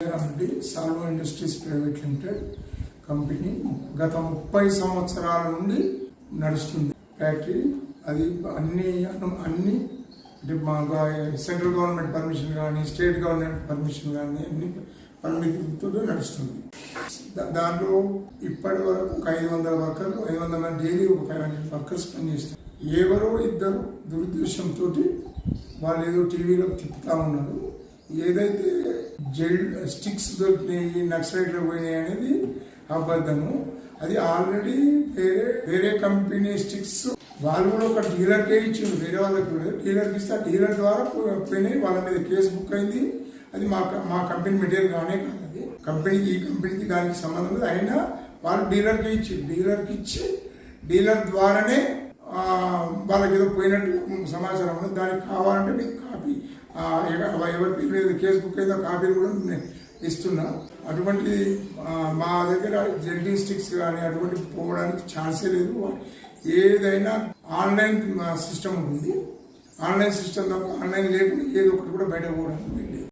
సాల్వో industries private limited company గత 30 సంవత్సరాల నుండి నడుస్తుంది ఫ్యాక్టరీ. అది అన్ని సెంట్రల్ గవర్నమెంట్ పర్మిషన్ కానీ స్టేట్ గవర్నమెంట్ పర్మిషన్ కానీ అన్ని పర్మిషన్తో నడుస్తుంది. దాంట్లో ఇప్పటి వరకు 500 వర్కర్లు 500 మంది డైలీ ఒక 500 వర్కర్స్ పనిచేస్తారు. ఎవరో ఇద్దరు దురుద్దేశంతో వాళ్ళు ఏదో టీవీలో తిప్పుతా ఉన్నారు. ఏదైతే జైల్ స్టిక్స్ దొరికినాయి, నక్సలైట్లు పోయినాయి అనేది అబద్ధము. అది ఆల్రెడీ వేరే కంపెనీ స్టిక్స్ వాళ్ళు కూడా ఒక డీలర్కే ఇచ్చింది, వేరే వాళ్ళకి డీలర్కి ఇస్తే ఆ డీలర్ ద్వారా పోయినాయి. వాళ్ళ మీద కేసు బుక్ అయింది. అది మా కంపెనీ మెటీరియల్ కానే కాదు. అది ఈ కంపెనీకి దానికి సంబంధం లేదు. అయినా వాళ్ళు డీలర్కి ఇచ్చి డీలర్ ద్వారానే వాళ్ళకి ఏదో పోయినట్టు సమాచారం ఉంది. దానికి కావాలంటే మీకు కాపీ ఎవరి పేరు మీద కేసు బుక్ అయితే కాపీలు కూడా ఇస్తున్నా. అటువంటి మా దగ్గర జెల్టీ స్టిక్స్ కానీ అటువంటి పోవడానికి ఛాన్సే లేదు. ఏదైనా ఆన్లైన్ సిస్టమ్ ఉంటుంది. ఆన్లైన్ సిస్టమ్ తప్ప ఆన్లైన్ లేకుండా ఏదో ఒకటి కూడా బయట పోవడానికి